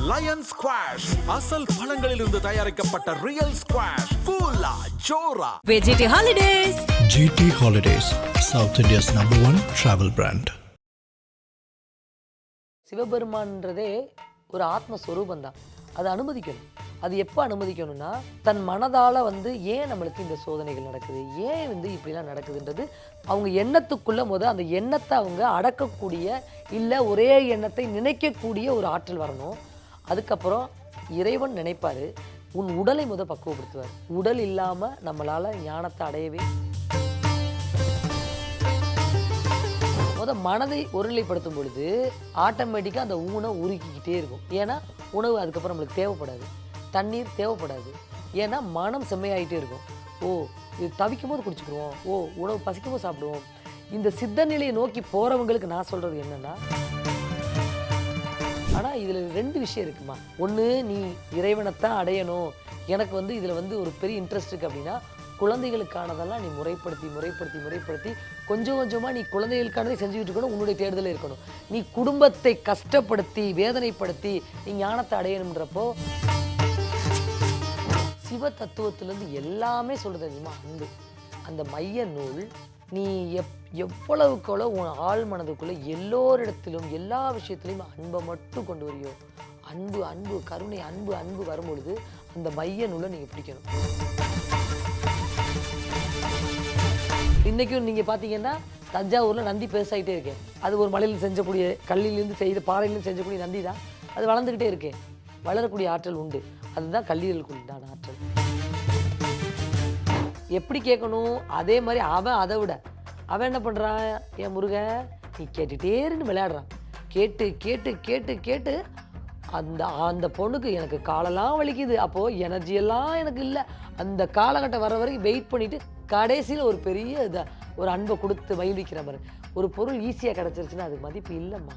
Line squash அசல் பழங்களிலிருந்து தயாரிக்கப்பட்ட real squash கூலா ஜோரா. GT Holidays. GT Holidays, South India's #1 travel brand. சிவபெருமான்றதே ஒரு ஆத்மஸ்வரூபம் தான். அதை அனுமதிக்கணும். அது எப்போ அனுமதிக்கணும்னா, தன் மனதால் ஏன் நம்மளுக்கு இந்த சோதனைகள் நடக்குது, ஏன் இப்படிலாம் நடக்குதுன்றது அவங்க எண்ணத்துக்குள்ளே அந்த எண்ணத்தை அவங்க அடக்கக்கூடிய, இல்லை ஒரே எண்ணத்தை நினைக்கக்கூடிய ஒரு ஆற்றல் வரணும். அதுக்கப்புறம் இறைவன் நினைப்பார், உன் உடலை பக்குவப்படுத்துவார். உடல் இல்லாமல் நம்மளால் ஞானத்தை அடையவே. மனதை ஒருநிலைப்படுத்தும் பொழுது ஆட்டோமேட்டிக்காக அந்த ஊனை உருக்கிக்கிட்டே இருக்கும். ஏன்னா உணவு அதுக்கப்புறம் நம்மளுக்கு தேவைப்படாது, தண்ணீர் தேவைப்படாது. ஏன்னா மனம் செம்மையாகிட்டே இருக்கும். இது தவிக்கும் போது குடிச்சுக்குருவோம், உணவு பசிக்கும் போது சாப்பிடுவோம். இந்த சித்த நிலையை நோக்கி போகிறவங்களுக்கு நான் சொல்கிறது என்னென்னா, ஆனால் இதில் 2 விஷயம் இருக்குமா. ஒன்று, நீ இறைவனைத்தான் அடையணும், எனக்கு இதில் ஒரு பெரிய இன்ட்ரெஸ்ட் இருக்குது அப்படின்னா, குழந்தைகளுக்கானதெல்லாம் நீ முறைப்படுத்தி கொஞ்சம் கொஞ்சமாக நீ குழந்தைகளுக்கானதை செஞ்சுக்கிட்டு இருக்கணும். உன்னுடைய தேடுதலே இருக்கணும். நீ குடும்பத்தை கஷ்டப்படுத்தி வேதனைப்படுத்தி நீ ஞானத்தை அடையணுன்றப்போ, சிவ தத்துவத்திலேருந்து எல்லாமே சொல்கிறது தெரியுமா, அன்பு. அந்த மைய நூல் நீ எவ்வளவுக்கெவ்வளோ உன் ஆள் மனதுக்குள்ளே எல்லோரிடத்திலும் எல்லா விஷயத்துலையும் அன்பை மட்டும் கொண்டு வரியோ, அன்பு கருணை அன்பு வரும்பொழுது அந்த மைய நூலை நீங்கள் பிடிக்கணும். இன்றைக்கும் நீங்கள் பார்த்தீங்கன்னா தஞ்சாவூரில் நந்தி பெருசாகிட்டே இருக்கேன். அது ஒரு மலையில் செஞ்சக்கூடிய, கல்லிலேருந்து செய்த பாறையிலேருந்து செஞ்சக்கூடிய நந்தி தான். அது வளர்ந்துக்கிட்டே இருக்கேன். வளரக்கூடிய ஆற்றல் உண்டு. அதுதான் கல்லீரலுக்கு உண்டான ஆற்றல். எப்படி கேட்கணும், அதே மாதிரி அவன் அதை விட அவன் என்ன பண்ணுறான், என் முருகன் நீ கேட்டுட்டேருன்னு விளையாடுறான். கேட்டு கேட்டு கேட்டு கேட்டு அந்த அந்த பொண்ணுக்கு எனக்கு காலெல்லாம் வலிக்குது, அப்போது எனர்ஜியெல்லாம் எனக்கு இல்லை. அந்த காலகட்டம் வர வரைக்கும் வெயிட் பண்ணிவிட்டு கடைசியில் ஒரு பெரிய ஒரு அன்பை கொடுத்து மகிழ்விக்கிற மாதிரி. ஒரு பொருள் ஈஸியாக கிடச்சிருச்சுன்னா அதுக்கு மதிப்பு இல்லைம்மா.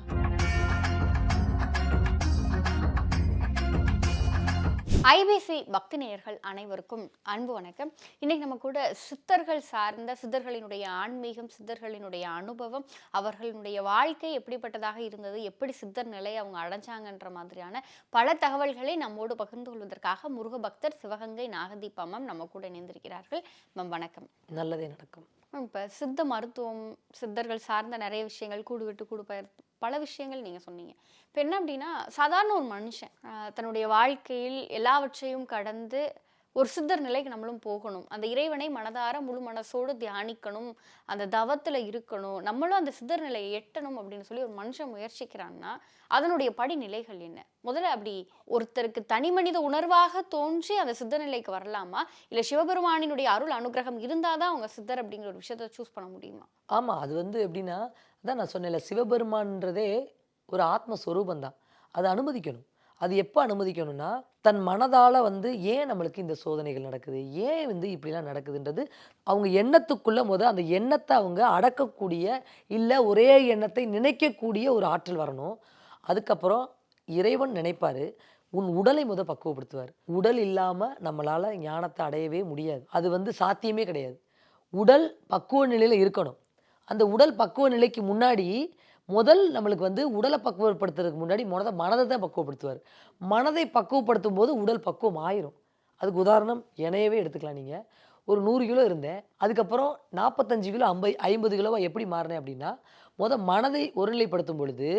ஐபிசி பக்தி நேயர்கள் அனைவருக்கும் அன்பு வணக்கம். இன்னைக்கு நம்ம கூட சித்தர்கள் சார்ந்த, சித்தர்களினுடைய ஆன்மீகம், சித்தர்களினுடைய அனுபவம், அவர்களுடைய வாழ்க்கை எப்படிப்பட்டதாக இருந்தது, எப்படி சித்தர் நிலையை அவங்க அடைஞ்சாங்கன்ற மாதிரியான பல தகவல்களை நம்மோடு பகிர்ந்து கொள்வதற்காக முருக பக்தர் சிவகங்கை நாகதீபா மேம் நம்ம கூட இணைந்திருக்கிறார்கள். மேம் வணக்கம். நல்லதே நடக்கும். இப்போ சித்த மருத்துவம், சித்தர்கள் சார்ந்த நிறைய விஷயங்கள், கூடுவிட்டு கூடுபெயர் பல விஷயங்கள் நீங்கள் சொன்னீங்க. இப்போ என்ன அப்படின்னா, சாதாரண ஒரு மனுஷன் தன்னுடைய வாழ்க்கையில் எல்லாவற்றையும் கடந்து ஒரு சித்தர் நிலைக்கு நம்மளும் போகணும், அந்த இறைவனை மனதார முழு மனசோடு தியானிக்கணும், அந்த தவத்தில் இருக்கணும், நம்மளும் அந்த சித்தர் நிலையை எட்டணும் அப்படின்னு சொல்லி ஒரு மனுஷன் முயற்சிக்கிறான்னா அதனுடைய படிநிலைகள் என்ன? முதல்ல அப்படி ஒருத்தருக்கு தனி மனித உணர்வாக தோன்றி அந்த சித்தர் நிலைக்கு வரலாமா, இல்லை சிவபெருமானினுடைய அருள் அனுகிரகம் இருந்தால் தான் அவங்க சித்தர் அப்படிங்கிற ஒரு விஷயத்த சூஸ் பண்ண முடியுமா? ஆமாம், அது எப்படின்னா, அதான் நான் சொன்னேன்ல, சிவபெருமான்றதே ஒரு ஆத்மஸ்வரூபம் தான். அதை அனுமதிக்கணும். அது எப்போ அனுமதிக்கணும்னா, தன் மனதால் ஏன் நம்மளுக்கு இந்த சோதனைகள் நடக்குது, ஏன் இப்படிலாம் நடக்குதுன்றது அவங்க எண்ணத்துக்குள்ளே அந்த எண்ணத்தை அவங்க அடக்கக்கூடிய, இல்லை ஒரே எண்ணத்தை நினைக்கக்கூடிய ஒரு ஆற்றல் வரணும். அதுக்கப்புறம் இறைவன் நினைப்பார், உன் உடலை பக்குவப்படுத்துவார். உடல் இல்லாமல் நம்மளால் ஞானத்தை அடையவே முடியாது. அது சாத்தியமே கிடையாது. உடல் பக்குவ நிலையில் இருக்கணும். அந்த உடல் பக்குவ நிலைக்கு முன்னாடி நம்மளுக்கு உடலை பக்குவப்படுத்துறதுக்கு முன்னாடி மனதை தான் பக்குவப்படுத்துவார். மனதை பக்குவப்படுத்தும் போது உடல் பக்குவம் ஆயிரும். அதுக்கு உதாரணம் என்னையவே எடுத்துக்கலாம். நீங்கள் ஒரு 100 கிலோ இருந்தேன், அதுக்கப்புறம் 45 கிலோ 50 கிலோவாக எப்படி மாறினேன் அப்படின்னா, மனதை ஒருநிலைப்படுத்தும் பொழுது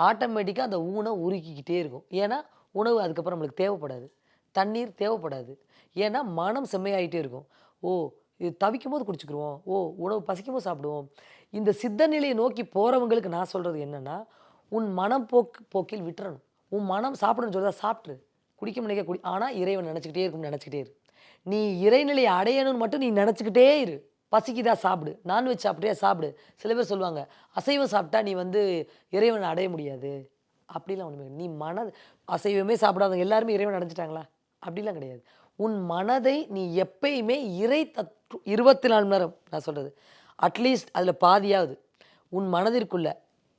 ஆட்டோமேட்டிக்காக அந்த ஊனை உருக்கிக்கிட்டே இருக்கும். ஏன்னா உணவு அதுக்கப்புறம் நம்மளுக்கு தேவைப்படாது, தண்ணீர் தேவைப்படாது. ஏன்னா மனம் செம்மையாகிட்டே இருக்கும். இது தவிக்கும் போது குடிச்சுக்குருவோம், உணவு பசிக்கும் போது சாப்பிடுவோம். இந்த சித்த நிலையை நோக்கி போகிறவங்களுக்கு நான் சொல்கிறது என்னென்னா, உன் மனம் போக்கில் விட்டுறணும். உன் மனம் சாப்பிடணும்னு சொல்கிறதா சாப்பிட்ரு, குடிக்க நினைக்க குடி. ஆனால் இறைவன் நினச்சிக்கிட்டே இருக்கும், நினச்சிக்கிட்டே இரு. நீ இறைநிலையை அடையணும்னு மட்டும் நீ நினச்சிக்கிட்டே இரு. பசிக்குதா சாப்பிடு, நான்வெஜ் சாப்பிட்றியா சாப்பிடு. சில பேர் சொல்லுவாங்க, அசைவம் சாப்பிட்டா நீ இறைவனை அடைய முடியாது. அப்படிலாம் ஒன்றுமே. நீ அசைவமே சாப்பிடாதவங்க எல்லாருமே இறைவன் அடைஞ்சிட்டாங்களா? அப்படிலாம் கிடையாது. உன் மனதை நீ எப்பயுமே 24 மணி நேரம், நான் சொல்கிறது அட்லீஸ்ட் அதில் பாதியாவது உன் மனதிற்குள்ள,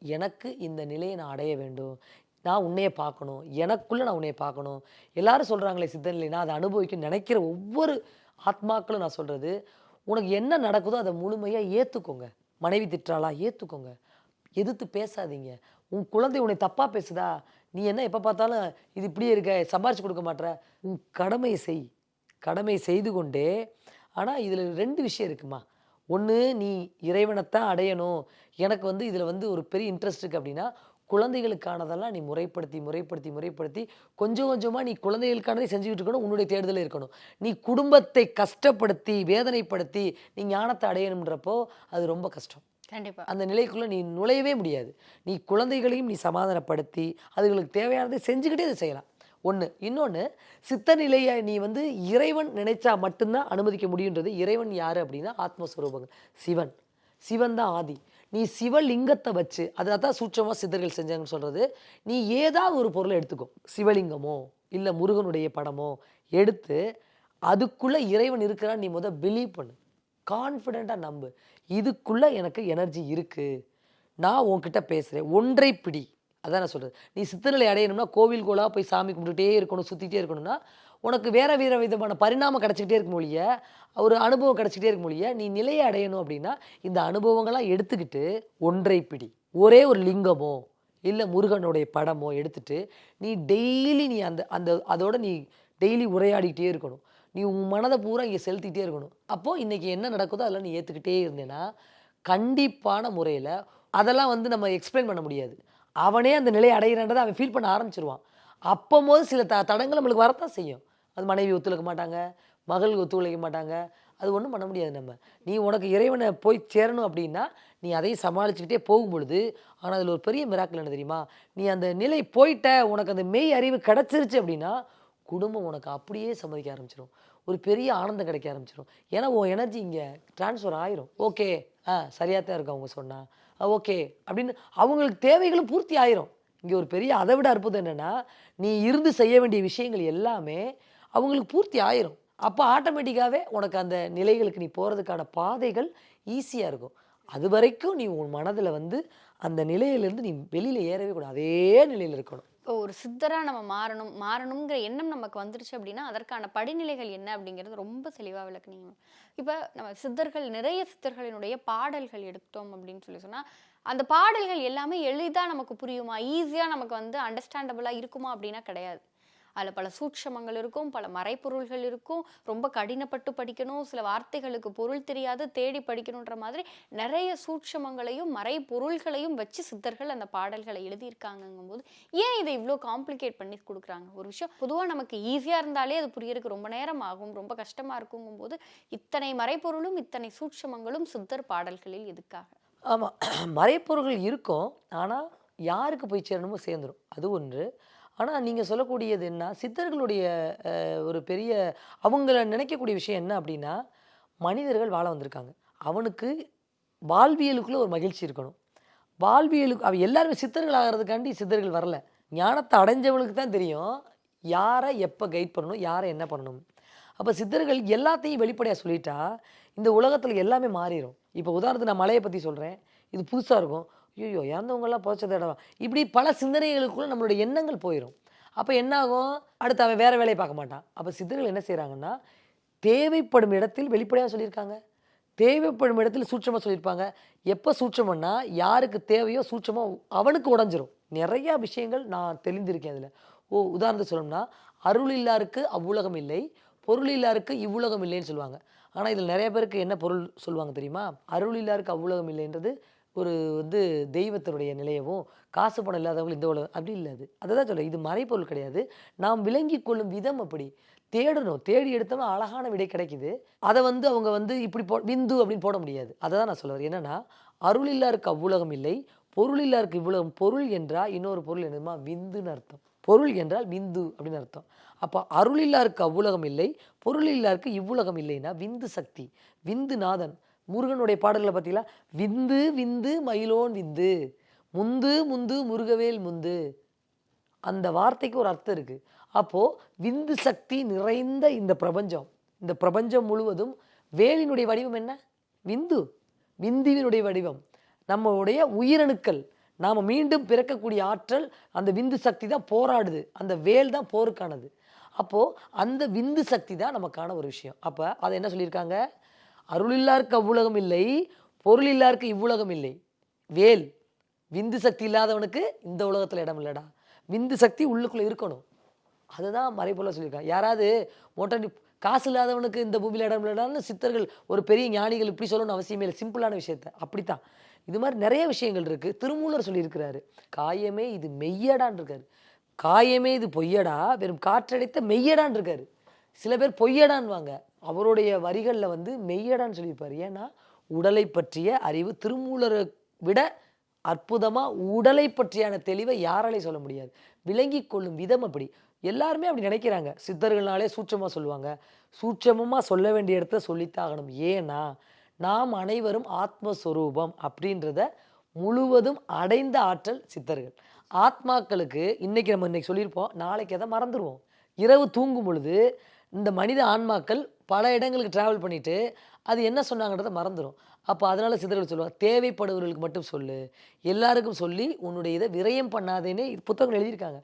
எனக்கு இந்த நிலையை நான் அடைய வேண்டும், நான் உன்னைய பார்க்கணும், எனக்குள்ளே நான் உன்னைய பார்க்கணும். எல்லாரும் சொல்கிறாங்களே சித்த நிலை, நான் அதை அனுபவிக்க நினைக்கிற ஒவ்வொரு ஆத்மாக்களும் நான் சொல்கிறது, உனக்கு என்ன நடக்குதோ அதை முழுமையாக ஏற்றுக்கோங்க. மனைவி திட்டுறாளா, ஏற்றுக்கோங்க. எதிர்த்து பேசாதீங்க. உன் குழந்தை உன்னை தப்பாக பேசுதா, நீ என்ன எப்போ பார்த்தாலும் இது இப்படியே இருக்க, சம்பாரிச்சு கொடுக்க மாட்ற, உன் கடமையை செய். கடமை செய்து கொண்டே. ஆனால் இதில் 2 விஷயம் இருக்குமா. ஒன்று, நீ இறைவனைத்தான் அடையணும், எனக்கு வந்து இதில் வந்து ஒரு பெரிய இன்ட்ரெஸ்ட் இருக்குது அப்படின்னா, குழந்தைகளுக்கானதெல்லாம் நீ முறைப்படுத்தி கொஞ்சம் கொஞ்சமாக நீ குழந்தைகளுக்கானதை செஞ்சுக்கிட்டு இருக்கணும். உன்னுடைய தேடுதலே இருக்கணும். நீ குடும்பத்தை கஷ்டப்படுத்தி வேதனைப்படுத்தி நீ ஞானத்தை அடையணுன்றப்போ அது ரொம்ப கஷ்டம். கண்டிப்பா. அந்த நிலைக்குள்ளே நீ நுழையவே முடியாது. நீ குழந்தைகளையும் நீ சமாதானப்படுத்தி அதுகளுக்கு தேவையானதை செஞ்சுக்கிட்டே அதை செய்யலாம். ஒன்று. இன்னொன்று, சித்த நிலையை நீ வந்து இறைவன் நினைச்சா மட்டும்தான் அனுமதிக்க முடியுன்றது. இறைவன் யார் அப்படின்னா ஆத்மஸ்வரூபங்கள், சிவன். சிவன் தான் ஆதி. நீ சிவலிங்கத்தை வச்சு, அதான் சூட்சமாக சித்தர்கள் செஞ்சாங்கன்னு சொல்கிறது. நீ ஏதாவது ஒரு பொருளை எடுத்துக்கோ, சிவலிங்கமோ இல்லை முருகனுடைய படமோ எடுத்து அதுக்குள்ளே இறைவன் இருக்கிறான்னு நீ பிலீவ் பண்ணு, கான்ஃபிடெண்ட்டாக நம்பு. இதுக்குள்ளே எனக்கு எனர்ஜி இருக்குது, நான் உன்கிட்ட பேசுகிறேன், ஒன்றை பிடி. அதான் நான் சொல்கிறது. நீ சித்தநிலை அடையணும்னா கோவில் கோலாக போய் சாமி கும்பிட்டுட்டே இருக்கணும், சுற்றிட்டே இருக்கணும்னா உனக்கு வேறு விதமான பரிணாமம் கிடச்சிக்கிட்டே இருக்கும் மொழிய, ஒரு அனுபவம் கிடச்சிக்கிட்டே இருக்கும் மொழிய. நீ நிலையை அடையணும் அப்படின்னா இந்த அனுபவங்களாம் எடுத்துக்கிட்டு ஒன்றை பிடி. ஒரே ஒரு லிங்கமோ இல்லை முருகனுடைய படமோ எடுத்துட்டு நீ டெய்லி நீ அதோட நீ டெய்லி உரையாடிக்கிட்டே இருக்கணும். நீ உன் மனதை பூரா இங்கே செலுத்திக்கிட்டே இருக்கணும். அப்போது இன்றைக்கி என்ன நடக்குதோ அதெல்லாம் நீ ஏற்றுக்கிட்டே இருந்தேன்னா கண்டிப்பான முறையில் அதெல்லாம் வந்து நம்ம எக்ஸ்பிளைன் பண்ண முடியாது. அவனே அந்த நிலையை அடைகிறான்றதை அவன் ஃபீல் பண்ண ஆரம்பிச்சிருவான். அப்போது சில தடங்கள் நம்மளுக்கு வரத்தான் செய்யும். அது மனைவி ஒத்துழைக்க மாட்டாங்க, மகள் ஒத்துழைக்க மாட்டாங்க, அது ஒன்றும் பண்ண முடியாது. நீ உனக்கு இறைவனை போய் சேரணும் அப்படின்னா நீ அதையும் சமாளிச்சுக்கிட்டே போகும் பொழுது, ஆனால் அதில் ஒரு பெரிய மிராக்கிள் என்ன தெரியுமா, நீ அந்த நிலை போயிட்ட, உனக்கு அந்த மெய் அறிவு கிடச்சிருச்சு அப்படின்னா குடும்பம் உனக்கு அப்படியே சம்மதிக்க ஆரம்பிச்சிடும். ஒரு பெரிய ஆனந்தம் கிடைக்க ஆரம்பிச்சிடும். ஏன்னா உன் எனர்ஜி இங்கே ட்ரான்ஸ்ஃபர் ஆயிரும். ஓகே, சரியாக தான் இருக்கும் அவங்க சொன்னால், ஓகே அப்படின்னு அவங்களுக்கு தேவைகளும் பூர்த்தி ஆயிரும். இங்கே ஒரு பெரிய அதை விட அற்புதம் என்னென்னா, நீ இருந்து செய்ய வேண்டிய விஷயங்கள் எல்லாமே அவங்களுக்கு பூர்த்தி ஆயிரும். அப்போ ஆட்டோமேட்டிக்காகவே உனக்கு அந்த நிலைகளுக்கு நீ போகிறதுக்கான பாதைகள் ஈஸியாக இருக்கும். அது வரைக்கும் நீ உன் மனதில் வந்து அந்த நிலையிலேருந்து நீ வெளியில் ஏறவே கூடாது, அதே நிலையில் இருக்கணும். இப்போ ஒரு சித்தராக நம்ம மாறணுங்கிற எண்ணம் நமக்கு வந்துருச்சு அப்படின்னா அதற்கான படிநிலைகள் என்ன அப்படிங்கிறது ரொம்ப தெளிவாக விளக்குனீங்க. இப்போ நம்ம நிறைய சித்தர்களினுடைய பாடல்கள் எடுத்தோம் அப்படின்னு சொன்னால் அந்த பாடல்கள் எல்லாமே எளிதாக நமக்கு புரியுமா, ஈஸியாக நமக்கு வந்து அண்டர்ஸ்டாண்டபிளாக இருக்குமா அப்படின்னா கிடையாது. அதில் பல சூட்சமங்கள் இருக்கும், பல மறைப்பொருள்கள் இருக்கும், ரொம்ப கடினப்பட்டு படிக்கணும், சில வார்த்தைகளுக்கு பொருள் தெரியாது தேடி படிக்கணுன்ற மாதிரி நிறைய சூட்சமங்களையும் மறைப்பொருள்களையும் வச்சு சித்தர்கள் அந்த பாடல்களை எழுதியிருக்காங்கங்கும் போது ஏன் இதை இவ்வளோ காம்ப்ளிகேட் பண்ணி கொடுக்குறாங்க? ஒரு விஷயம் பொதுவாக நமக்கு ஈஸியாக இருந்தாலே அது புரியறதுக்கு ரொம்ப நேரம் ஆகும், ரொம்ப கஷ்டமாக இருக்குங்கும் போது இத்தனை மறைப்பொருளும் இத்தனை சூட்சமங்களும் சித்தர் பாடல்களில் எதுக்காக? ஆமாம், மறைப்பொருள்கள் இருக்கும், ஆனால் யாருக்கு போய் சேரணுமோ சேர்ந்துடும், அது ஒன்று. ஆனால் நீங்கள் சொல்லக்கூடியது என்ன, சித்தர்களுடைய ஒரு பெரிய அவங்கள நினைக்கக்கூடிய விஷயம் என்ன அப்படின்னா, மனிதர்கள் வாழ வந்திருக்காங்க, அவனுக்கு வாழ்வியலுக்குள்ளே ஒரு மகிழ்ச்சி இருக்கணும். வாழ்வியலுக்கு அவ எல்லாருமே சித்தர்கள் ஆகிறதுக்காண்டி சித்தர்கள் வரல. ஞானத்தை அடைஞ்சவனுக்கு தான் தெரியும் யாரை எப்போ கைட் பண்ணணும், யாரை என்ன பண்ணணும். அப்போ சித்தர்கள் எல்லாத்தையும் வெளிப்படையாக சொல்லிட்டா இந்த உலகத்தில் எல்லாமே மாறிடும். இப்போ உதாரணத்துக்கு நான் மலையை பற்றி சொல்கிறேன், இது புதுசாக இருக்கும், ஐயோ இறந்தவங்கெல்லாம் புதைச்ச இடம், இப்படி பல சிந்தனைகளுக்குள்ளே நம்மளுடைய எண்ணங்கள் போயிடும். அப்போ என்னாகும், அடுத்து அவன் வேறு வேலையை பார்க்க மாட்டான். அப்போ சித்தர்கள் என்ன செய்கிறாங்கன்னா, தேவைப்படும் இடத்தில் வெளிப்படையாக சொல்லியிருக்காங்க, தேவைப்படும் இடத்தில் சூட்சமாக சொல்லியிருப்பாங்க. எப்போ சூட்சமன்னா யாருக்கு தேவையோ சூட்சமாக அவனுக்கு உடஞ்சிரும். நிறையா விஷயங்கள் நான் தெளிந்திருக்கேன் அதில். உதாரணத்துக்கு சொல்லணும்னா, அருள் இல்லாருக்கு அவ்வுலகம் இல்லை, பொருள் இல்லாருக்கு இவ்வுலகம் இல்லைன்னு சொல்லுவாங்க. ஆனால் இதில் நிறைய பேருக்கு என்ன பொருள் சொல்லுவாங்க தெரியுமா, அருள் இல்லாருக்கு அவ்வுலகம் இல்லைன்றது ஒரு வந்து தெய்வத்தினுடைய நிலையவும், காசு பணம் இல்லாதவங்க இந்த உலகம் அப்படி இல்லை. அதை தான் சொல்ல, இது மறைப்பொருள் கிடையாது, நாம் விளங்கி கொள்ளும் விதம் அப்படி. தேடணும், தேடி எடுத்தோம்னா அழகான விடை கிடைக்குது. அதை வந்து அவங்க வந்து இப்படி விந்து அப்படின்னு போட முடியாது. அதை தான் நான் சொல்லுவேன். என்னென்னா, அருள் இல்லாருக்கு அவ்வுலகம் இல்லை, பொருள் இல்லாருக்கு இவ்வுலகம். பொருள் என்றால் இன்னொரு பொருள் என்னதுமா, விந்துன்னு அர்த்தம். பொருள் என்றால் விந்து அப்படின்னு அர்த்தம். அப்போ அருள் இல்லாருக்கு அவ்வுலகம் இல்லை, பொருள் இல்லாருக்கு இவ்வுலகம் இல்லைன்னா விந்து சக்தி, விந்து நாதன். முருகனுடைய பாடல்களை பார்த்தீங்களா, விந்து விந்து மயிலோன் விந்து, முந்து முந்து முருகவேல் முந்து, அந்த வார்த்தைக்கு ஒரு அர்த்தம் இருக்குது. அப்போது விந்து சக்தி நிறைந்த இந்த பிரபஞ்சம் முழுவதும் வேலினுடைய வடிவம் என்ன, விந்து, விந்துவினுடைய வடிவம். நம்மளுடைய உயிரணுக்கள், நாம் மீண்டும் பிறக்கக்கூடிய ஆற்றல் அந்த விந்து சக்தி தான் போராடுது, அந்த வேல் தான் போருக்கானது. அப்போது அந்த விந்து சக்தி தான் நமக்கான ஒரு விஷயம். அப்போ அதை என்ன சொல்லியிருக்காங்க, அருள் இல்லாருக்கு அவ்வுலகம் இல்லை, பொருள் இல்லாருக்கு இவ்வுலகம் இல்லை. வேல், விந்து சக்தி இல்லாதவனுக்கு இந்த உலகத்தில் இடம் இல்லைடா. விந்து சக்தி உள்ளுக்குள்ளே இருக்கணும். அதுதான் மறைபொருளாக சொல்லியிருக்காங்க. யாராவது மோட்டார் காசு இல்லாதவனுக்கு இந்த பூமியில் இடம் இல்லைன்னு சித்தர்கள் ஒரு பெரிய ஞானிகள் இப்படி சொல்லணும்னு அவசியமே இல்லை. சிம்பிளான விஷயத்த அப்படித்தான். இது மாதிரி நிறைய விஷயங்கள் இருக்குது. திருமூலர் சொல்லியிருக்கிறாரு, காயமே இது மெய்யடான் இருக்காரு. காயமே இது பொய்யடா, வெறும் காற்றடைத்த மெய்யடான் இருக்காரு. சில பேர் பொய்யடான்வாங்க, அவருடைய வரிகளில் வந்து மெய்யடான்னு சொல்லியிருப்பார். ஏன்னா உடலை பற்றிய அறிவு திருமூலரை விட அற்புதமாக உடலை பற்றியான தெளிவை யாராலையும் சொல்ல முடியாது. விளங்கி கொள்ளும் விதம் அப்படி. எல்லாருமே அப்படி நினைக்கிறாங்க. சித்தர்கள்னாலே சூட்சமாக சொல்லுவாங்க. சூட்சமமாக சொல்ல வேண்டிய இடத்துல சொல்லித்தாகணும். ஏன்னா நாம் அனைவரும் ஆத்மஸ்வரூபம் அப்படின்றத முழுவதும் அடைந்த ஆற்றல் சித்தர்கள். ஆத்மாக்களுக்கு இன்னைக்கு சொல்லியிருப்போம், நாளைக்கு அதை மறந்துடுவோம். இரவு தூங்கும் பொழுது இந்த மனித ஆன்மாக்கள் பல இடங்களுக்கு ட்ராவல் பண்ணிட்டு அது என்ன சொன்னாங்கன்றதை மறந்துடும். அப்போ அதனால சித்தர்கள் சொல்லுவாங்க, தேவைப்படுபவர்களுக்கு மட்டும் சொல்லு, எல்லாருக்கும் சொல்லி உன்னுடைய இதை விரயம் பண்ணாதேன்னு புத்தகங்கள் எழுதியிருக்காங்க.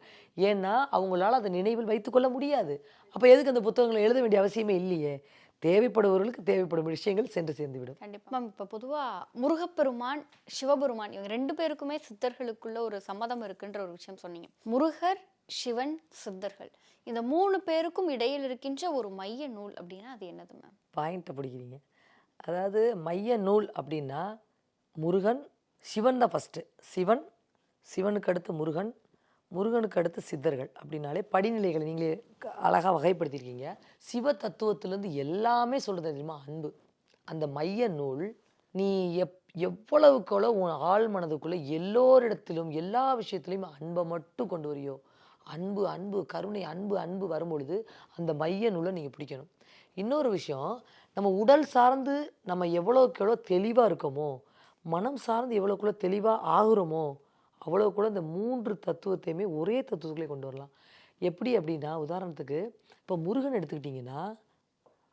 ஏன்னா அவங்களால அதை நினைவில் வைத்துக்கொள்ள முடியாது. அப்போ எதுக்கு அந்த புத்தகங்களை எழுத வேண்டிய அவசியமே இல்லையே. தேவைப்படுபவர்களுக்கு தேவைப்படும் விஷயங்கள் சென்று சேர்ந்துவிடும். கண்டிப்பா மேம். இப்போ பொதுவாக முருகப்பெருமான், சிவபெருமான் இவங்க 2 பேருக்குமே சித்தர்களுக்குள்ள ஒரு சம்மதம் இருக்குன்ற ஒரு விஷயம் சொன்னீங்க. முருகர், சிவன், சித்தர்கள் இந்த 3 பேருக்கும் இடையில் இருக்கின்ற ஒரு மைய நூல் அப்படின்னா அது என்னது மேம்? பாயிண்ட்டை பிடிக்கிறீங்க. அதாவது மைய நூல் அப்படின்னா முருகன், சிவன் தான் ஃபஸ்ட்டு. சிவனுக்கு அடுத்து முருகன், முருகனுக்கு அடுத்து சித்தர்கள் அப்படின்னாலே படிநிலைகளை நீங்களே அழகாக வகைப்படுத்தியிருக்கீங்க. சிவ தத்துவத்திலேருந்து எல்லாமே சொல்கிறது தெரியுமா? அன்பு. அந்த மைய நூல் நீ எவ்வளவுக்கெவ்வளோ உன் ஆள் மனதுக்குள்ளே எல்லோரிடத்திலும் எல்லா விஷயத்துலையும் அன்பை மட்டும் கொண்டு வரியோ, அன்பு அன்பு கருணை அன்பு வரும்பொழுது அந்த மைய நூலை நீங்கள் பிடிக்கணும். இன்னொரு விஷயம், நம்ம உடல் சார்ந்து நம்ம எவ்வளோக்கு எவ்வளோ தெளிவாக இருக்கோமோ, மனம் சார்ந்து எவ்வளோக்குள்ள தெளிவாக ஆகுறோமோ அவ்வளோக்குள்ள இந்த 3 தத்துவத்தையுமே ஒரே தத்துவத்துக்குள்ளே கொண்டு வரலாம். எப்படி அப்படின்னா, உதாரணத்துக்கு இப்போ முருகன் எடுத்துக்கிட்டிங்கன்னா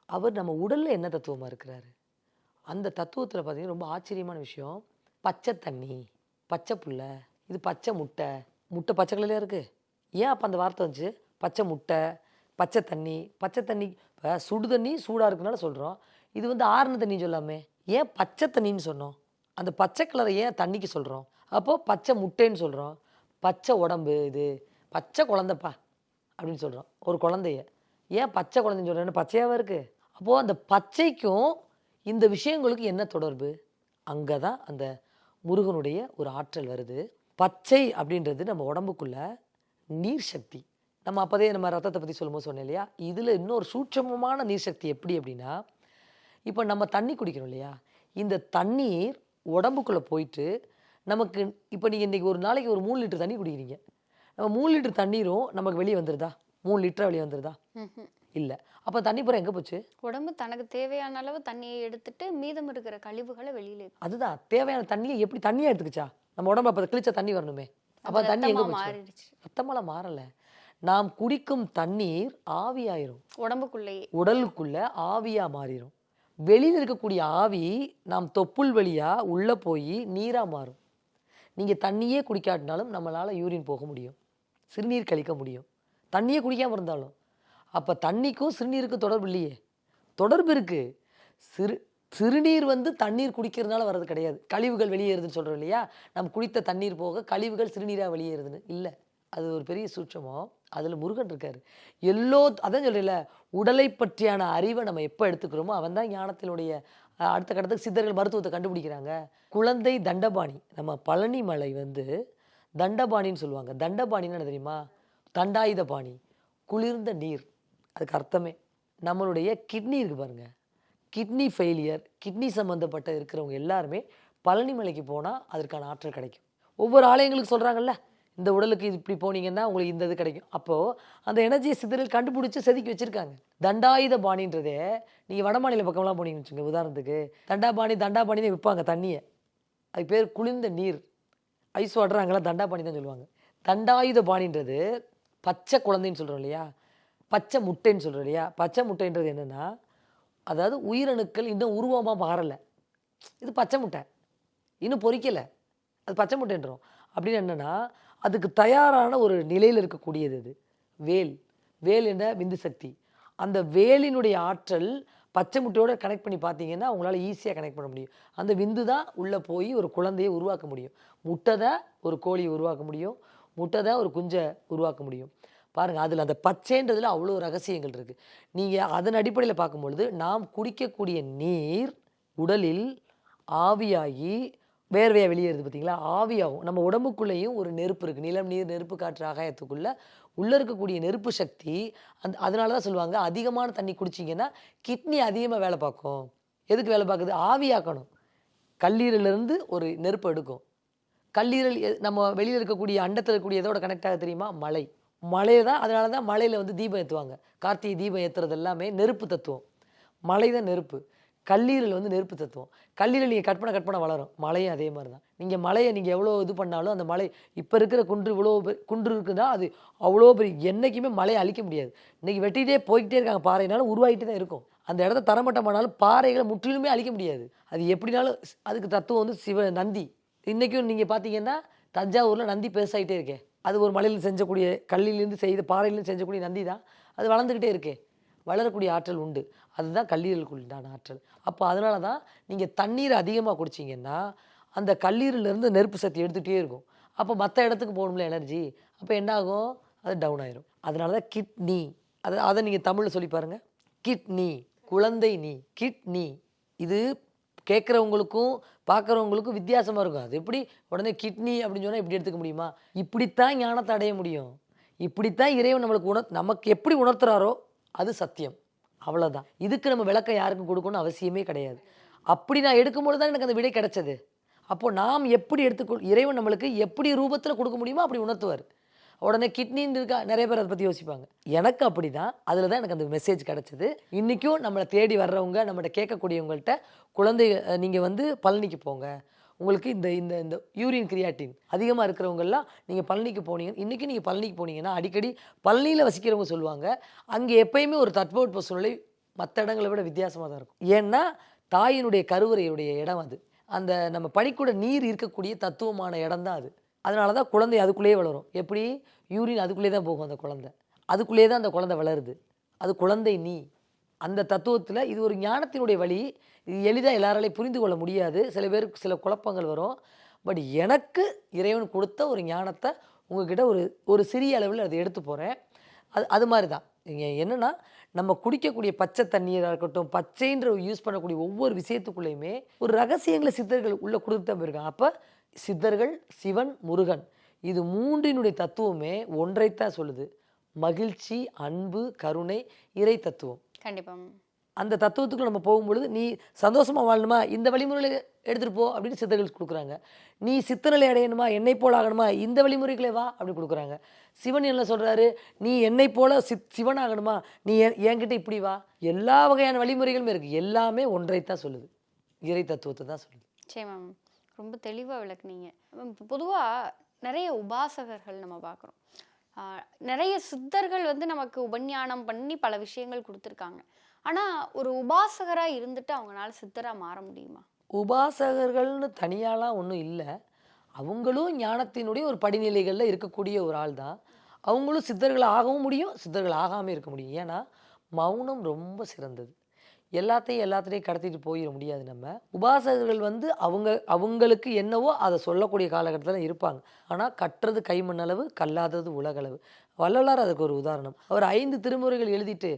அவர் நம்ம உடலில் என்ன தத்துவமாக இருக்கிறாரு, அந்த தத்துவத்தில் பார்த்தீங்கன்னா ரொம்ப ஆச்சரியமான விஷயம். பச்சை தண்ணி, பச்சை புல்லை, இது பச்சை முட்டை பச்சை கலரில் இருக்குது. ஏன் அப்போ அந்த வார்த்தை வந்துச்சு? பச்சை முட்டை, பச்சை தண்ணி. இப்போ சுடு தண்ணி சூடாக இருக்குனால சொல்கிறோம். இது வந்து ஆறுன தண்ணி சொல்லாமே, ஏன் பச்சை தண்ணின்னு சொன்னோம்? அந்த பச்சை கலரை ஏன் தண்ணிக்கு சொல்கிறோம்? அப்போது பச்சை முட்டைன்னு சொல்கிறோம். பச்சை உடம்பு, இது பச்சை குழந்தைப்பா அப்படின்னு சொல்கிறோம். ஒரு குழந்தைய ஏன் பச்சை குழந்தைன்னு சொல்கிறேன்னு பச்சையாகவே இருக்குது. அப்போது அந்த பச்சைக்கும் இந்த விஷயங்களுக்கு என்ன தொடர்பு? அங்கே தான் அந்த முருகனுடைய ஒரு ஆற்றல் வருது. பச்சை அப்படின்றது நம்ம உடம்புக்குள்ள நீர் சக்தி. நம்ம அப்போதே நம்ம ரத்தத்தை பற்றி சொல்லும்போது சொன்னேன் இல்லையா, இதில் இன்னொரு சூட்சமமான நீர் சக்தி எப்படி அப்படின்னா, இப்போ நம்ம தண்ணி குடிக்கிறோம் இல்லையா, இந்த தண்ணீர் உடம்புக்குள்ளே போயிட்டு நமக்கு இப்போ நீங்கள் இன்றைக்கி ஒரு நாளைக்கு ஒரு 3 லிட்டர் தண்ணி குடிக்கிறீங்க. நம்ம 3 லிட்டர் தண்ணீரும் நமக்கு வெளியே வந்துடுதா? 3 லிட்டராக வெளியே வந்துடுதா? இல்லை. அப்போ தண்ணி பூரா எங்கே போச்சு? உடம்பு தனக்கு தேவையான அளவு தண்ணியை எடுத்துட்டு மீதம் இருக்கிற கழிவுகளை வெளியில. அதுதான் தேவையான தண்ணியை எப்படி தண்ணியாக எடுத்துக்கிச்சா? நம்ம உடம்பு அப்போ கிழிச்ச தண்ணி வரணுமே. அப்போ தண்ணி எங்கே போச்சு? ரத்தமெல்லாம் மாறலை. நாம் குடிக்கும் தண்ணீர் ஆவியாயிரும். உடலுக்குள்ள ஆவியாக மாறிடும். வெளியில் இருக்கக்கூடிய ஆவி நாம் தொப்புள் வழியாக உள்ளே போய் நீராக மாறும். நீங்கள் தண்ணியே குடிக்காட்டினாலும் நம்மளால் யூரின் போக முடியும், சிறுநீர் கழிக்க முடியும், தண்ணியே குடிக்காமல் இருந்தாலும். அப்போ தண்ணிக்கும் சிறுநீருக்கும் தொடர்பு இல்லையே? தொடர்பு இருக்குது. சிறுநீர் வந்து தண்ணீர் குடிக்கிறதுனால வர்றது கிடையாது. கழிவுகள் வெளியேறுதுன்னு சொல்கிறோம் இல்லையா, நம்ம குடித்த தண்ணீர் போக கழிவுகள் சிறுநீராக வெளியேறுதுன்னு இல்லை. அது ஒரு பெரிய சூட்சமம். அதில் முருகன் இருக்கார். அதான் சொல்கிறேன்ல, உடலை பற்றியான அறிவை நம்ம எப்போ எடுத்துக்கிறோமோ அவன் தான் ஞானத்தினுடைய அடுத்த கட்டத்துக்கு சித்தர்கள் மருத்துவத்தை கண்டுபிடிக்கிறாங்க. குழந்தை தண்டபாணி, நம்ம பழனி மலை வந்து தண்டபாணின்னு சொல்லுவாங்க. தண்டபாணின்னு என்ன தெரியுமா? தண்டாயுத பாணி, குளிர்ந்த நீர். அதுக்கு அர்த்தமே நம்மளுடைய கிட்னி இருக்குது பாருங்கள், கிட்னி ஃபெயிலியர், கிட்னி சம்மந்தப்பட்ட இருக்கிறவங்க எல்லாருமே பழனி மலைக்கு போனால் அதற்கான ஆற்றல் கிடைக்கும். ஒவ்வொரு ஆலயங்களுக்கு சொல்கிறாங்கல்ல, இந்த உடலுக்கு இது இப்படி போனீங்கன்னா உங்களுக்கு இந்த இது கிடைக்கும். அப்போது அந்த எனர்ஜியை சித்தர்கள் கண்டுபிடிச்சி செதுக்கி வச்சுருக்காங்க. தண்டாயுத பாணின்றதே நீங்கள் வட மாநில பக்கம்லாம் போனீங்கன்னு வச்சுங்க, உதாரணத்துக்கு தண்டாபாணின்னு விற்பாங்க தண்ணியை. அதுக்கு பேர் குளிர்ந்த நீர், ஐஸ் வாட்டர் அங்கெல்லாம் தண்டாபாணி தான் சொல்லுவாங்க. தண்டாயுத பாணின்றது பச்சை குழந்தைன்னு சொல்கிறோம் இல்லையா, பச்சை முட்டைன்னு சொல்கிறோம் இல்லையா. பச்சை முட்டைன்றது என்னென்னா, அதாவது உயிரணுக்கள் இன்னும் உருவமாக மாறலை. இது பச்சை முட்டை, இன்னும் பொறிக்கலை, அது பச்சை முட்டைன்றோம். அப்படின்னு என்னென்னா அதுக்கு தயாரான ஒரு நிலையில் இருக்கக்கூடியது. அது வேல் என்ற விந்து சக்தி. அந்த வேலினுடைய ஆற்றல் பச்சை முட்டையோடு கனெக்ட் பண்ணி பார்த்தீங்கன்னா உங்களால் ஈஸியாக கனெக்ட் பண்ண முடியும். அந்த விந்து தான் உள்ளே போய் ஒரு குழந்தையை உருவாக்க முடியும். முட்டை தான் ஒரு கோழியை உருவாக்க முடியும். முட்டை தான் ஒரு குஞ்சை உருவாக்க முடியும். பாருங்கள், அதில் அந்த பச்சைன்றதுல அவ்வளோ ரகசியங்கள் இருக்குது. நீங்கள் அதன் அடிப்படையில் பார்க்கும்பொழுது நாம் குடிக்கக்கூடிய நீர் உடலில் ஆவியாகி வேர்வையாக வெளியேறுது பார்த்தீங்களா, ஆவியாகும். நம்ம உடம்புக்குள்ளேயும் ஒரு நெருப்பு இருக்குது. நிலம், நீர், நெருப்பு, காற்று, ஆகாயத்துக்குள்ளே உள்ளே இருக்கக்கூடிய நெருப்பு சக்தி அதனால தான் சொல்லுவாங்க, அதிகமான தண்ணி குடிச்சிங்கன்னா கிட்னி அதிகமாக வேலை பார்க்கும். எதுக்கு வேலை பார்க்குது? ஆவியாக்கணும். கல்லீரலிருந்து ஒரு நெருப்பு எடுக்கும். கல்லீரல் நம்ம வெளியில் இருக்கக்கூடிய அண்டத்தில் இருக்கக்கூடிய எதோட கனெக்ட் ஆக தெரியுமா? மலை. மலை தான். அதனால தான் மலையில் வந்து தீபம் ஏற்றுவாங்க. கார்த்திகை தீபம் ஏற்றுறது எல்லாமே நெருப்பு தத்துவம். மலை தான் நெருப்பு. கல்லீரல் வந்து நெருப்பு தத்துவம். கல்லீரல் நீங்கள் கட் பண்ண வளரும். மலையும் அதே மாதிரி தான். நீங்கள் மலையை நீங்கள் எவ்வளோ இது பண்ணாலும் அந்த மலை இப்போ இருக்கிற குன்று இவ்வளோ குன்று இருக்குதா, அது அவ்வளோ பெரிய என்றைக்குமே மலையை அழிக்க முடியாது. இன்றைக்கி வெட்டிகிட்டே போய்கிட்டே இருக்காங்க, பாறைனாலும் உருவாகிட்டு தான் இருக்கும். அந்த இடத்த தரமட்டமானாலும் பாறைகளை முற்றிலுமே அழிக்க முடியாது. அது எப்படினாலும் அதுக்கு தத்துவம் வந்து நந்தி. இன்றைக்கும் நீங்கள் பார்த்தீங்கன்னா தஞ்சாவூரில் நந்தி பெருசாகிட்டே இருக்கே, அது ஒரு மலையில் செஞ்சக்கூடிய கல்லிலேருந்து செய்த பாறையிலேருந்து செஞ்சக்கூடிய நந்தி தான். அது வளர்ந்துக்கிட்டே இருக்கே, வளரக்கூடிய ஆற்றல் உண்டு. அதுதான் கல்லீரலுக்கு உண்டான ஆற்றல். அப்போ அதனால தான் நீங்கள் தண்ணீரை அதிகமாக குடிச்சிங்கன்னா அந்த கல்லீரலேருந்து நெருப்பு சக்தி எடுத்துகிட்டே இருக்கும். அப்போ மற்ற இடத்துக்கு போகணும்ல எனர்ஜி, அப்போ என்ன ஆகும்? அது டவுன் ஆயிரும். அதனால தான் கிட்னி, அதை நீங்கள் தமிழில் சொல்லி பாருங்கள். கிட்னி, குழந்தை நீ, கிட்னி. இது கேட்குறவங்களுக்கும் பார்க்குறவங்களுக்கும் வித்தியாசமாக இருக்கும். அது எப்படி உடனே கிட்னி அப்படின்னு சொன்னால் இப்படி எடுத்துக்க முடியுமா? இப்படித்தான் ஞானத்தை அடைய முடியும். இப்படித்தான் இறைவன் நம்மளுக்கு நமக்கு எப்படி உணர்த்துறாரோ அது சத்தியம். அவ்வளோதான். இதுக்கு நம்ம விளக்கம் யாருக்கும் கொடுக்கணும்னு அவசியமே கிடையாது. அப்படி நான் எடுக்கும்போது தான் எனக்கு அந்த விடை கிடைச்சது. அப்போது நாம் எப்படி இறைவன் நம்மளுக்கு எப்படி ரூபத்தில் கொடுக்க முடியுமோ அப்படி உணர்த்துவார். உடனே கிட்னின்னு இருக்கா, நிறைய பேர் அதை பற்றி யோசிப்பாங்க. எனக்கு அப்படி தான், அதில் தான் எனக்கு அந்த மெசேஜ் கிடச்சிது. இன்றைக்கும் நம்மளை தேடி வர்றவங்க, நம்மகிட்ட கேட்கக்கூடியவங்கள்ட்ட, குழந்தை நீங்கள் வந்து பழனிக்கு போங்க, உங்களுக்கு இந்த இந்த இந்த யூரின் கிரியாட்டின் அதிகமாக இருக்கிறவங்கெல்லாம் நீங்கள் பழனிக்கு போனீங்க. இன்றைக்கி நீங்கள் பழனிக்கு போனீங்கன்னா அடிக்கடி பழனியில் வசிக்கிறவங்க சொல்லுவாங்க, அங்கே எப்பயுமே ஒரு தட்பவெட்ப சூழ்நிலை மற்ற இடங்களை விட வித்தியாசமாக தான் இருக்கும். ஏன்னா தாயினுடைய கருவறையுடைய இடம் அது. அந்த நம்ம பனிக்கூட நீர் இருக்கக்கூடிய தத்துவமான இடம் தான் அது. அதனால தான் குழந்தை அதுக்குள்ளேயே வளரும். எப்படி? யூரின் அதுக்குள்ளே தான் போகும். அந்த குழந்தை அதுக்குள்ளேயே தான் அந்த குழந்தை வளருது. அது குழந்தை நீ. அந்த தத்துவத்தில் இது ஒரு ஞானத்தினுடைய வழி. இது எளிதாக எல்லாராலையும் புரிந்து கொள்ள முடியாது. சில பேருக்கு சில குழப்பங்கள் வரும். பட் எனக்கு இறைவன் கொடுத்த ஒரு ஞானத்தை உங்ககிட்ட ஒரு சிறிய அளவில் அதை எடுத்து போகிறேன். அது மாதிரி தான். நீங்கள் என்னென்னா, நம்ம குடிக்கக்கூடிய பச்சை தண்ணீராக இருக்கட்டும், பச்சைன்ற யூஸ் பண்ணக்கூடிய ஒவ்வொரு விஷயத்துக்குள்ளேயுமே ஒரு ரகசியங்களை சித்தர்கள் உள்ளே கொடுத்து தான் போயிருக்காங்க. அப்போ சித்தர்கள், சிவன், முருகன், இது மூன்றினுடைய தத்துவமே ஒன்றைத்தான் சொல்லுது. மகிழ்ச்சி, அன்பு, கருணை, இறை தத்துவம். கண்டிப்பாக. அந்த தத்துவத்துக்குள்ள நம்ம போகும்பொழுது, நீ சந்தோஷமாக வாழணுமா, இந்த வழிமுறைகளை எடுத்துகிட்டு போ அப்படின்னு சித்தர்கள் கொடுக்குறாங்க. நீ சித்தநிலை அடையணுமா, என்னை போல் ஆகணுமா, இந்த வழிமுறைகளே வா அப்படி கொடுக்குறாங்க. சிவன் என்ன சொல்கிறாரு, நீ என்னை போல சிவன் ஆகணுமா, நீ என்கிட்ட இப்படி வா. எல்லா வகையான வழிமுறைகளுமே இருக்குது. எல்லாமே ஒன்றைத்தான் சொல்லுது, இறை தத்துவத்தை தான் சொல்லுது. சரி மேம், ரொம்ப தெளிவாக விளக்குனீங்க. பொதுவாக நிறைய உபாசகர்கள் நம்ம பார்க்குறோம். நிறைய சித்தர்கள் வந்து நமக்கு உபஞானம் பண்ணி பல விஷயங்கள் கொடுத்துருக்காங்க. ஆனால் ஒரு உபாசகராக இருந்துட்டு அவங்களால சித்தராக மாற முடியுமா? உபாசகர்கள்னு தனியாலாம் ஒன்றும் இல்லை. அவங்களும் ஞானத்தினுடைய ஒரு படிநிலைகளில் இருக்கக்கூடிய ஒரு ஆள் தான். அவங்களும் சித்தர்கள் ஆகவும் முடியும், சித்தர்கள் ஆகாமல் இருக்க முடியும். ஏன்னா மௌனம் ரொம்ப சிறந்தது. எல்லாத்தையும் கடத்திட்டு போயிட முடியாது. நம்ம உபாசகர்கள் வந்து அவங்களுக்கு என்னவோ அதை சொல்லக்கூடிய காலகட்டத்தில் இருப்பாங்க. ஆனால் கற்றது கைமண்ணளவு, கல்லாதது உலகளவு. வள்ளலார் அதுக்கு ஒரு உதாரணம். அவர் 5 திருமுறைகள் எழுதிட்டு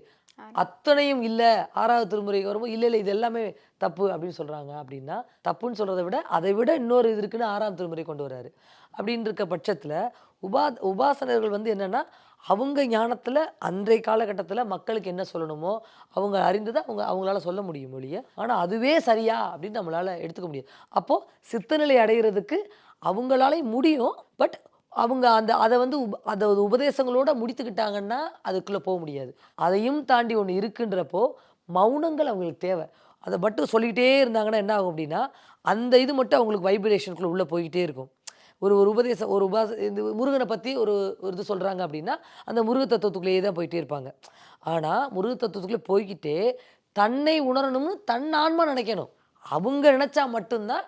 அத்தனையும் இல்லை, 6வது திருமுறைக்கு வரும்போது இல்லை இது எல்லாமே தப்பு அப்படின்னு சொல்கிறாங்க. அப்படின்னா தப்புன்னு சொல்கிறத விட அதை விட இன்னொரு இது இருக்குன்னு 6ஆம் திருமுறை கொண்டு வர்றாரு. அப்படின்னு இருக்க பட்சத்தில் உபாசனர்கள் வந்து என்னென்னா, அவங்க ஞானத்தில் அன்றைய காலகட்டத்தில் மக்களுக்கு என்ன சொல்லணுமோ அவங்க அறிந்ததை அவங்களால சொல்ல முடியும் ஒழிய, ஆனால் அதுவே சரியா அப்படின்னு நம்மளால் எடுத்துக்க முடியாது. அப்போது சித்தநிலை அடைகிறதுக்கு அவங்களாலே முடியும். பட் அவங்க அதை வந்து அதை உபதேசங்களோடு முடித்துக்கிட்டாங்கன்னா அதுக்குள்ளே போக முடியாது. அதையும் தாண்டி ஒன்று இருக்குன்றப்போ மௌனங்கள் அவங்களுக்கு தேவை. அதை மட்டும் சொல்லிக்கிட்டே இருந்தாங்கன்னா என்ன ஆகும் அப்படின்னா, அந்த இது மட்டும் அவங்களுக்கு வைப்ரேஷனுக்குள்ளே உள்ளே போய்கிட்டே இருக்கும். ஒரு உபதேசம் இந்த முருகனை பற்றி ஒரு இது சொல்கிறாங்க அப்படின்னா அந்த முருக தத்துவத்துக்குள்ளேயே தான் போயிட்டே இருப்பாங்க. ஆனால் முருக தத்துவத்துக்குள்ளே போய்கிட்டே தன்னை உணரணும்னு தன் ஆன்மா நினைக்கணும். அவங்க நினச்சா மட்டும்தான்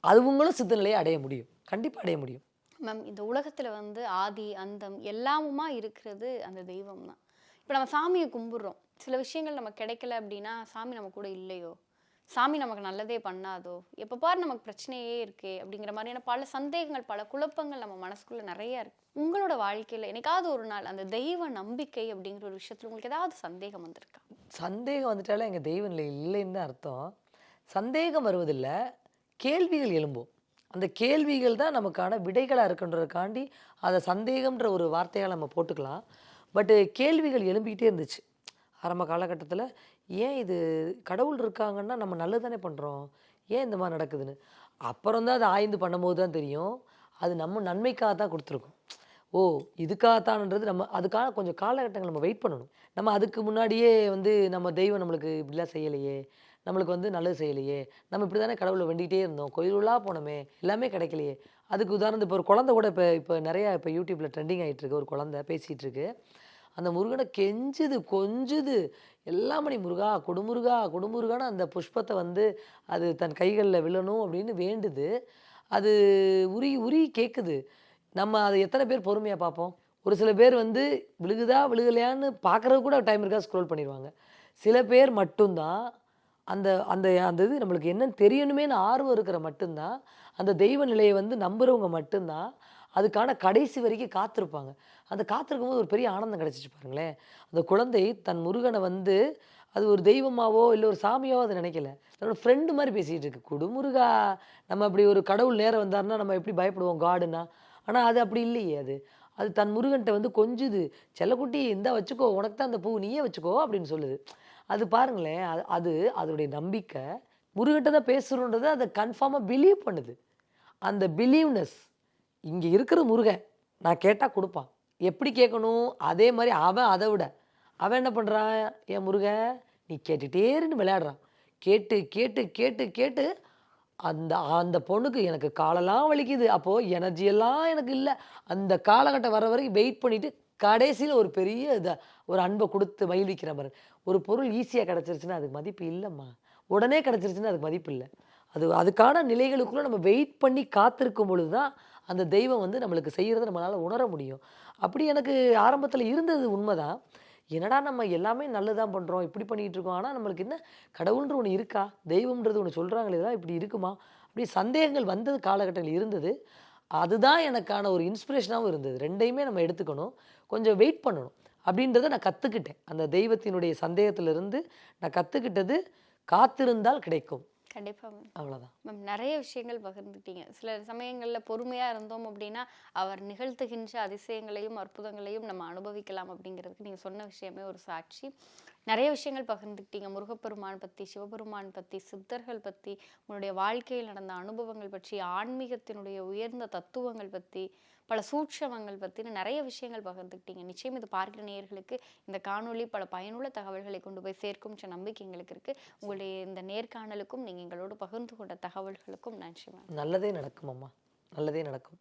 அவங்களும் சித்தநிலையை அடைய முடியும். கண்டிப்பாக அடைய முடியும். மேம், இந்த உலகத்தில் வந்து ஆதி அந்தம் எல்லாமுமா இருக்கிறது அந்த தெய்வம் தான். இப்போ நம்ம சாமியை கும்பிட்றோம், சில விஷயங்கள் நமக்கு கிடைக்கல அப்படின்னா சாமி நம்ம கூட இல்லையோ, சாமி நமக்கு நல்லதே பண்ணாதோ, எப்போ பாரு நமக்கு பிரச்சனையே இருக்கே அப்படிங்கிற மாதிரியான பல சந்தேகங்கள், பல குழப்பங்கள் நம்ம மனசுக்குள்ள நிறைய இருக்கு. உங்களோட வாழ்க்கையில என்னைக்காவது ஒரு நாள் அந்த தெய்வ நம்பிக்கை அப்படிங்கிற ஒரு விஷயத்துல உங்களுக்கு ஏதாவது சந்தேகம் வந்திருக்கா? சந்தேகம் வந்துட்டாலே எங்கள் தெய்வம் இல்லைன்னு தான் அர்த்தம். சந்தேகம் வருவதில்லை, கேள்விகள் எழும்பும். அந்த கேள்விகள் தான் நமக்கான விடைகளாக இருக்குன்றதுக்காண்டி அதை சந்தேகம்ன்ற ஒரு வார்த்தையால் நம்ம போட்டுக்கலாம். பட்டு கேள்விகள் எழும்பிக்கிட்டே இருந்துச்சு ஆரம்ப காலகட்டத்தில். ஏன் இது கடவுள் இருக்காங்கன்னா நம்ம நல்லது தானே பண்ணுறோம், ஏன் இந்த மாதிரி நடக்குதுன்னு. அப்புறம் தான் அதை ஆய்ந்து பண்ணும்போது தான் தெரியும், அது நம்ம நன்மைக்காக தான் கொடுத்துருக்கோம். ஓ இதுக்காகத்தான்ன்றது நம்ம அதுக்காக கொஞ்சம் காலகட்டங்கள் நம்ம வெயிட் பண்ணணும். நம்ம அதுக்கு முன்னாடியே நம்ம தெய்வம் நம்மளுக்கு இப்படிலாம் செய்யலையே, நம்மளுக்கு நல்லது செய்யலையே, நம்ம இப்படி தானே கடவுளை வேண்டிகிட்டே இருந்தோம், கோயிலுள்ளா போனோமே, எல்லாமே கிடைக்கலையே. அதுக்கு உதாரணத்துக்கு இப்போ ஒரு குழந்தை கூட இப்போ நிறையா இப்போ யூடியூப்பில் ட்ரெண்டிங் ஆகிட்டு இருக்கு. ஒரு குழந்தை பேசிகிட்டு இருக்கு, அந்த முருகனை கெஞ்சுது கொஞ்சுது, எல்லாம் பண்ணி முருகா கொடுமுருகா கொடுமுருகான்னு அந்த புஷ்பத்தை அது தன் கைகளில் விழணும் அப்படின்னு வேண்டுது. அது உரி உரி கேட்குது. நம்ம அதை எத்தனை பேர் பொறுமையாக பார்ப்போம்? ஒரு சில பேர் விழுகுதா விழுகலையான்னு பார்க்குறது கூட டைம் இருக்கா ஸ்க்ரோல் பண்ணிடுவாங்க. சில பேர் மட்டும்தான் அந்த அந்த அந்த இது நம்மளுக்கு என்னன்னு தெரியணுமேனு ஆர்வம் இருக்கிற மட்டும்தான், அந்த தெய்வ நிலையை நம்புகிறவங்க மட்டும்தான் அதுக்கான கடைசி வரைக்கும் காத்திருப்பாங்க. அந்த காத்திருக்கும் போது ஒரு பெரிய ஆனந்தம் கிடச்சிச்சு பாருங்களேன். அந்த குழந்தை தன் முருகனை அது ஒரு தெய்வமாவோ இல்லை ஒரு சாமியாவோ அதை நினைக்கல, தன்னோட ஃப்ரெண்டு மாதிரி பேசிகிட்டு இருக்கு. குடுமுருகா, நம்ம அப்படி ஒரு கடவுள் நேரம் வந்தாருன்னா நம்ம எப்படி பயப்படுவோம் காடுன்னா, ஆனால் அது அப்படி இல்லையே. அது தன் முருகன்கிட்ட கொஞ்சுது, செல்லக்குட்டி இந்தா வச்சுக்கோ, உனக்கு தான் அந்த பூ, நீயே வச்சுக்கோ அப்படின்னு சொல்லுது. அது பாருங்களேன், அதோடைய நம்பிக்கை முருகன்கிட்ட தான் பேசுகிறோன்றதை அதை கன்ஃபார்மாக பிலீவ் பண்ணுது. அந்த பிலீவ்னஸ், இங்கே இருக்கிற முருகன் நான் கேட்டால் கொடுப்பான், எப்படி கேட்கணும் அதே மாதிரி அவன் என்ன பண்ணுறான், என் முருகன் நீ கேட்டுட்டேருன்னு விளையாடுறான். கேட்டு கேட்டு கேட்டு கேட்டு அந்த அந்த பொண்ணுக்கு எனக்கு காலெல்லாம் வலிக்குது, அப்போது எனர்ஜியெல்லாம் எனக்கு இல்லை, அந்த காலகட்டம் வர வரைக்கும் வெயிட் பண்ணிவிட்டு கடைசியில் ஒரு பெரிய ஒரு அன்பை கொடுத்து மகிழ்விக்கிற மாதிரி. ஒரு பொருள் ஈஸியாக கிடச்சிருச்சுன்னா அதுக்கு மதிப்பு இல்லைம்மா, உடனே கிடச்சிருச்சுன்னா அதுக்கு மதிப்பு இல்லை. அதுக்கான நிலைகளுக்குள்ளே நம்ம வெயிட் பண்ணி காத்திருக்கும் பொழுது தான் அந்த தெய்வம் நம்மளுக்கு செய்கிறத நம்மளால் உணர முடியும். அப்படி எனக்கு ஆரம்பத்தில் இருந்தது உண்மைதான். என்னடா நம்ம எல்லாமே நல்லதான் பண்ணுறோம், இப்படி பண்ணிகிட்டு இருக்கோம், ஆனால் நம்மளுக்கு என்ன கடவுள்ன்ற ஒன்று இருக்கா, தெய்வம்ன்றது ஒன்று சொல்கிறாங்களே, இதெல்லாம் இப்படி இருக்குமா, அப்படி சந்தேகங்கள் வந்தது காலகட்டத்தில் இருந்தது. அதுதான் எனக்கான ஒரு இன்ஸ்பிரேஷனாகவும் இருந்தது. ரெண்டையுமே நம்ம எடுத்துக்கணும், கொஞ்சம் வெயிட் பண்ணணும் அப்படின்றத நான் கற்றுக்கிட்டேன். அந்த தெய்வத்தினுடைய சந்தேகத்திலிருந்து நான் கற்றுக்கிட்டது, காத்திருந்தால் கிடைக்கும். கண்டிப்பாக மேம். அவ்வளோதான் மேம், நிறைய விஷயங்கள் பகிர்ந்துட்டீங்க. சில சமயங்களில் பொறுமையாக இருந்தோம் அப்படின்னா அவர் நிகழ்த்துகின்ற அதிசயங்களையும் அற்புதங்களையும் நம்ம அனுபவிக்கலாம் அப்படிங்கிறதுக்கு நீங்கள் சொன்ன விஷயமே ஒரு சாட்சி. நிறைய விஷயங்கள் பகிர்ந்துக்கிட்டீங்க. முருகப்பெருமான் பற்றி, சிவபெருமான் பற்றி, சித்தர்கள் பற்றி, உங்களுடைய வாழ்க்கையில் நடந்த அனுபவங்கள் பற்றி, ஆன்மீகத்தினுடைய உயர்ந்த தத்துவங்கள் பற்றி, பல சூட்சமங்கள் பற்றின நிறைய விஷயங்கள் பகிர்ந்துக்கிட்டீங்க. நிச்சயம் இது பார்க்கிற நேயர்களுக்கு இந்த காணொளி பல பயனுள்ள தகவல்களை கொண்டு போய் சேர்க்கும் நம்பிக்கை எங்களுக்கு இருக்குது. உங்களுடைய இந்த நேர்காணலுக்கும் நீங்கள் எங்களோடு பகிர்ந்து கொண்ட தகவல்களுக்கும் நன்றி மேம். நல்லதே நடக்கும் அம்மா, நல்லதே நடக்கும்.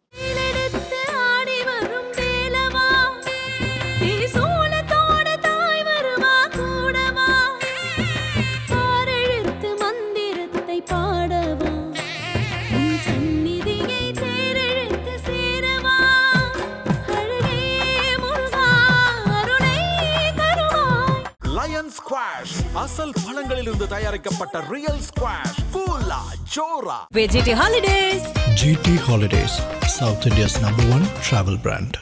ஸ்குவாஷ் அசல் பழங்களிலிருந்து தயாரிக்கப்பட்ட ரியல் ஸ்குவாஷ் ஃபுல்லா ஜோரா. GT Holidays, South India's #1 travel brand.